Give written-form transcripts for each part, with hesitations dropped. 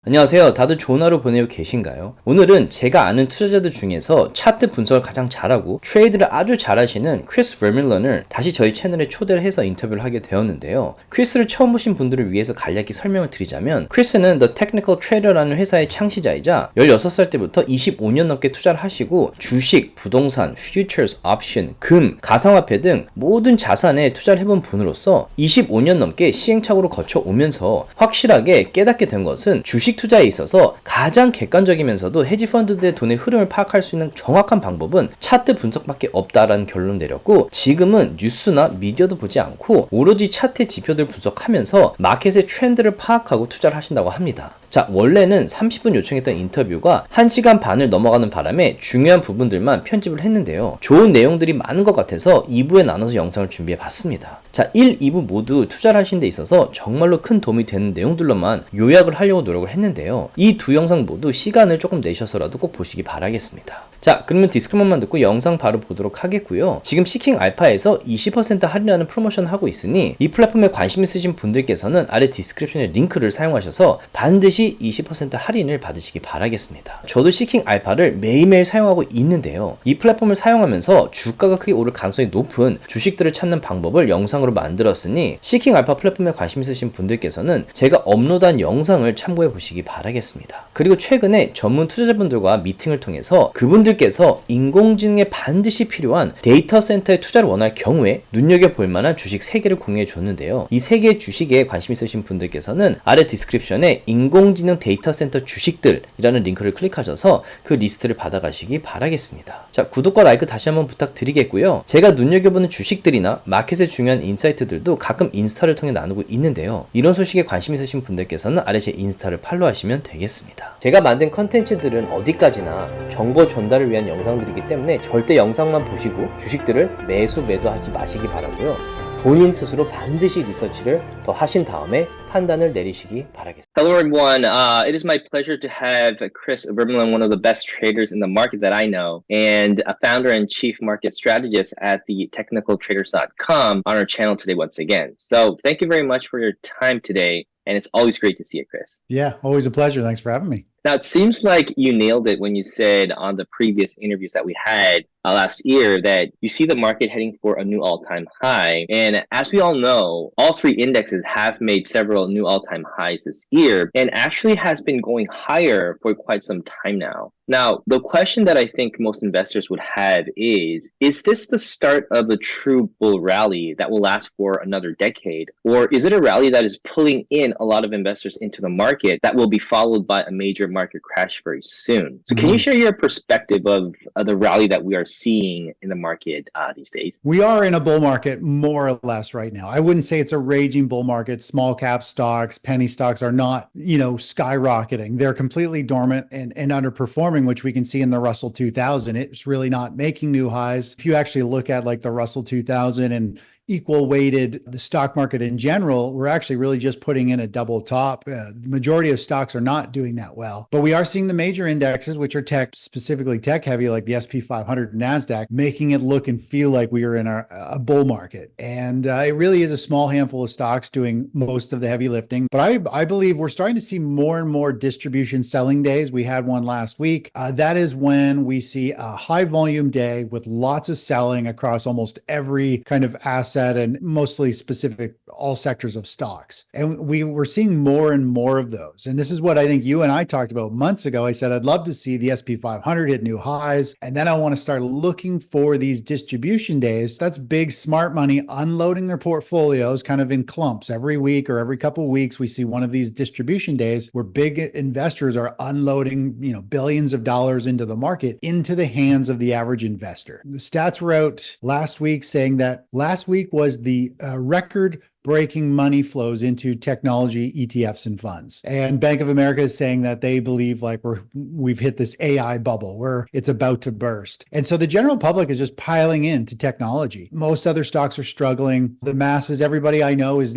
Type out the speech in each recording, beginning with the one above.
안녕하세요. 다들 좋은 하루 보내고 계신가요? 오늘은 제가 아는 투자자들 중에서 차트 분석을 가장 잘하고 트레이드를 아주 잘하시는 크리스 버밀런을 다시 저희 채널에 초대를 해서 인터뷰를 하게 되었는데요. 크리스를 처음 보신 분들을 위해서 간략히 설명을 드리자면, 크리스는 The Technical Trader라는 회사의 창시자이자 16살 때부터 25년 넘게 투자를 하시고 주식, 부동산, futures, option, 금, 가상화폐 등 모든 자산에 투자를 해본 분으로서 25년 넘게 시행착오를 거쳐오면서 확실하게 깨닫게 된 것은 주식 투자에 있어서 가장 객관적이면서도 헤지펀드들의 돈의 흐름을 파악할 수 있는 정확한 방법은 차트 분석밖에 없다라는 결론을 내렸고, 지금은 뉴스나 미디어도 보지 않고 오로지 차트의 지표들을 분석하면서 마켓의 트렌드를 파악하고 투자를 하신다고 합니다. 자, 원래는 30분 요청했던 인터뷰가 1시간 반을 넘어가는 바람에 중요한 부분들만 편집을 했는데요. 좋은 내용들이 많은 것 같아서 2부에 나눠서 영상을 준비해 봤습니다. 자, 1, 2부 모두 투자를 하신 데 있어서 정말로 큰 도움이 되는 내용들로만 요약을 하려고 노력을 했는데요. 이 두 영상 모두 시간을 조금 내셔서라도 꼭 보시기 바라겠습니다. 자, 그러면 디스크만 듣고 영상 바로 보도록 하겠고요. 지금 시킹 알파에서 20% 할인하는 프로모션을 하고 있으니 이 플랫폼에 관심 있으신 분들께서는 아래 디스크립션의 링크를 사용하셔서 반드시 20% 할인을 받으시기 바라겠습니다. 저도 시킹 알파를 매일매일 사용하고 있는데요. 이 플랫폼을 사용하면서 주가가 크게 오를 가능성이 높은 주식들을 찾는 방법을 영상으로 만들었으니 시킹 알파 플랫폼에 관심 있으신 분들께서는 제가 업로드한 영상을 참고해 보시기 바라겠습니다. 그리고 최근에 전문 투자자분들과 미팅을 통해서 그분들께서 인공지능에 반드시 필요한 데이터 센터에 투자를 원할 경우에 눈여겨볼 만한 주식 3개를 공유해 줬는데요. 이 3개의 주식에 관심 있으신 분들께서는 아래 디스크립션에 인공지능 데이터 센터 주식들이라는 링크를 클릭하셔서 그 리스트를 받아가시기 바라겠습니다. 자, 구독과 라이크 다시 한번 부탁드리겠고요. 제가 눈여겨보는 주식들이나 마켓의 중요한 인사이트들도 가끔 인스타를 통해 나누고 있는데요. 이런 소식에 관심 있으신 분들께서는 아래 제 인스타를 팔로우하시면 되겠습니다. 제가 만든 컨텐츠들은 어디까지나 정보 전달을 위한 영상들이기 때문에 절대 영상만 보시고 주식들을 매도하지 마시기 바라고요. 본인 스스로 반드시 리서치를 더 하신 다음에 판단을 내리시기 바라겠습니다. Hello everyone, it is my pleasure to have Chris Vermeulen, one of the best traders in the market that I know, and a founder and chief market strategist at the technicaltraders.com on our channel today once again. So thank you very much for your time today, and it's always great to see you, Chris. Yeah, always a pleasure. Thanks for having me. Now, it seems like you nailed it when you said on the previous interviews that we had last year that you see the market heading for a new all-time high. And as we all know, all three indexes have made several new all-time highs this year and actually has been going higher for quite some time now. Now, the question that I think most investors would have is this the start of a true bull rally that will last for another decade? Or is it a rally that is pulling in a lot of investors into the market that will be followed by a major market crash very soon? So can you share your perspective of the rally that we are seeing in the market these days? We are in a bull market more or less right now. I wouldn't say it's a raging bull market. Small cap stocks, penny stocks are not, skyrocketing. They're completely dormant and underperforming, which we can see in the Russell 2000. It's really not making new highs. If you actually look at like the Russell 2000 and equal weighted the stock market in general, we're actually really just putting in a double top. The majority of stocks are not doing that well, but we are seeing the major indexes, which are tech, specifically tech heavy, like the SP 500 and NASDAQ, making it look and feel like we are in a bull market. And it really is a small handful of stocks doing most of the heavy lifting. But I believe we're starting to see more and more distribution selling days. We had one last week. That is when we see a high volume day with lots of selling across almost every kind of asset and mostly specific all sectors of stocks. And we were seeing more and more of those. And this is what I think you and I talked about months ago. I said, I'd love to see the SP 500 hit new highs. And then I want to start looking for these distribution days. That's big, smart money unloading their portfolios kind of in clumps. Every week or every couple of weeks, we see one of these distribution days where big investors are unloading, billions of dollars into the market, into the hands of the average investor. The stats were out last week saying that last week was the record breaking money flows into technology ETFs and funds. And Bank of America is saying that they believe like we've hit this AI bubble where it's about to burst. And so the general public is just piling into technology. Most other stocks are struggling. The masses, everybody I know is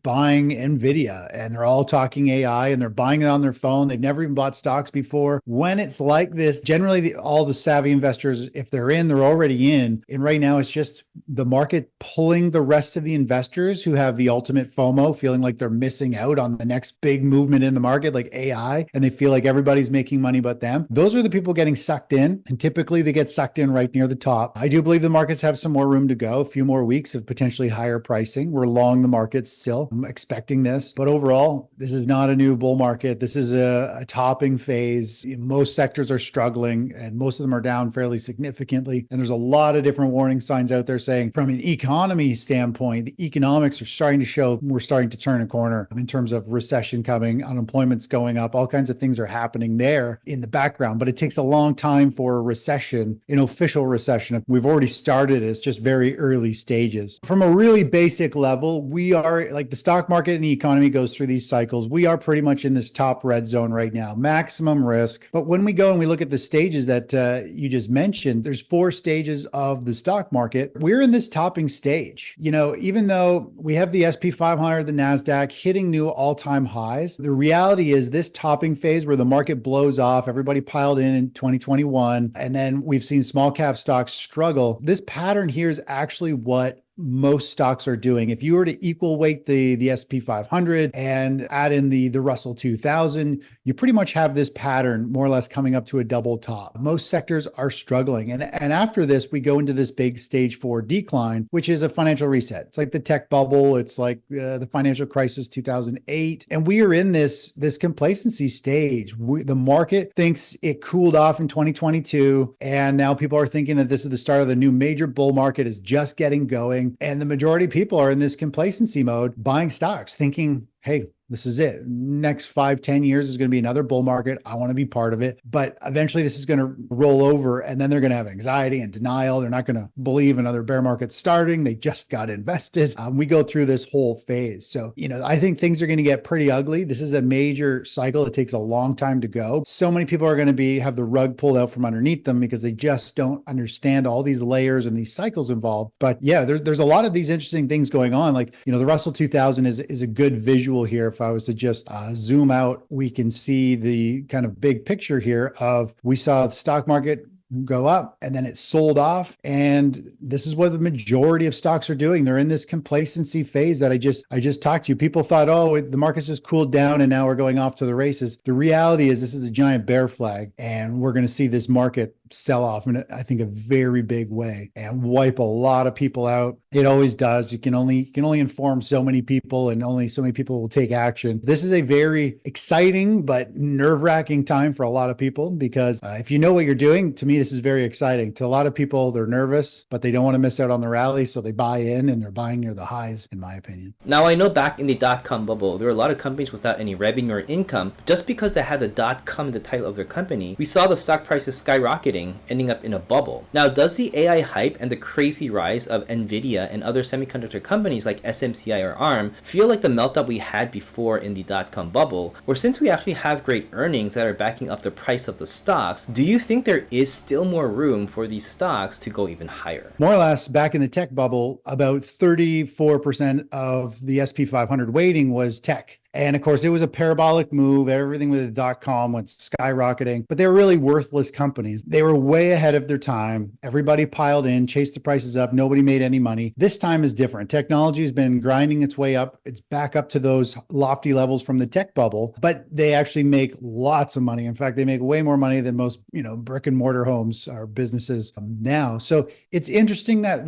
buying Nvidia, and they're all talking AI and they're buying it on their phone. They've never even bought stocks before. When it's like this, generally all the savvy investors, if they're in, they're already in. And right now it's just the market pulling the rest of the investors who have have the ultimate FOMO, feeling like they're missing out on the next big movement in the market, like AI, and they feel like everybody's making money but them. Those are the people getting sucked in, and typically they get sucked in right near the top. I do believe the markets have some more room to go, a few more weeks of potentially higher pricing. We're long the markets still. I'm expecting this, but overall, this is not a new bull market. This is a topping phase. Most sectors are struggling, and most of them are down fairly significantly. And there's a lot of different warning signs out there saying, from an economy standpoint, the economics are starting to show we're starting to turn a corner in terms of recession coming, unemployment's going up, all kinds of things are happening there in the background. But it takes a long time for a recession, an official recession. We've already started, it's just very early stages. From a really basic level, we are like the stock market and the economy goes through these cycles. We are pretty much in this top red zone right now, maximum risk. But when we go and we look at the stages that you just mentioned, there's 4 stages of the stock market. We're in this topping stage. Even though we have the SP 500, the NASDAQ hitting new all-time highs, the reality is this topping phase where the market blows off, everybody piled in 2021, and then we've seen small cap stocks struggle. This pattern here is actually what most stocks are doing. If you were to equal weight the SP 500 and add in the Russell 2000, you pretty much have this pattern more or less coming up to a double top. Most sectors are struggling. And after this, we go into this big stage 4 decline, which is a financial reset. It's like the tech bubble. It's like the financial crisis 2008. And we are in this complacency stage. The market thinks it cooled off in 2022. And now people are thinking that this is the start of the new major bull market is just getting going. And the majority of people are in this complacency mode, buying stocks, thinking, hey, this is it. Next 5-10 years is going to be another bull market. I want to be part of it. But eventually this is going to roll over and then they're going to have anxiety and denial. They're not going to believe another bear market starting. They just got invested. We go through this whole phase. So, I think things are going to get pretty ugly. This is a major cycle. It takes a long time to go. So many people are going to have the rug pulled out from underneath them because they just don't understand all these layers and these cycles involved. But yeah, there's a lot of these interesting things going on. Like, the Russell 2000 is a good visual here. If I was to just zoom out, we can see the kind of big picture here of we saw the stock market go up and then it sold off. And this is what the majority of stocks are doing. They're in this complacency phase that I just talked to you. People thought, the market's just cooled down and now we're going off to the races. The reality is this is a giant bear flag and we're going to see this market sell off in, I think, a very big way and wipe a lot of people out. It always does. You can only inform so many people and only so many people will take action. This is a very exciting but nerve-wracking time for a lot of people because if you know what you're doing, to me, this is very exciting. To a lot of people, they're nervous, but they don't want to miss out on the rally, so they buy in and they're buying near the highs, in my opinion. Now, I know back in the dot-com bubble, there were a lot of companies without any revenue or income. Just because they had the dot-com in the title of their company, we saw the stock prices skyrocketing, ending up in a bubble. Now, does the AI hype and the crazy rise of Nvidia and other semiconductor companies like SMCI or ARM feel like the meltdown we had before in the dot-com bubble? Or since we actually have great earnings that are backing up the price of the stocks, do you think there is still more room for these stocks to go even higher? More or less, back in the tech bubble, about 34% of the SP 500 weighting was tech. And of course, it was a parabolic move. Everything with the .com went skyrocketing, but they were really worthless companies. They were way ahead of their time. Everybody piled in, chased the prices up. Nobody made any money. This time is different. Technology has been grinding its way up. It's back up to those lofty levels from the tech bubble, but they actually make lots of money. In fact, they make way more money than most, brick and mortar homes or businesses now. So it's interesting that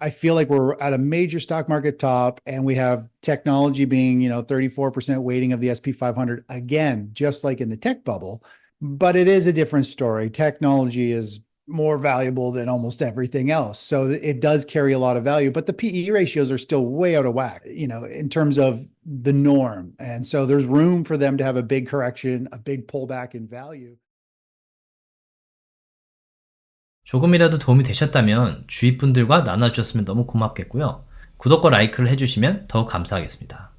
I feel like we're at a major stock market top and we have technology being, 34% weighting of the SP 500, again, just like in the tech bubble, but it is a different story. Technology is more valuable than almost everything else. So it does carry a lot of value, but the PE ratios are still way out of whack, in terms of the norm. And so there's room for them to have a big correction, a big pullback in value. 조금이라도 도움이 되셨다면 주위 분들과 나눠주셨으면 너무 고맙겠고요. 구독과 라이크를 해주시면 더욱 감사하겠습니다.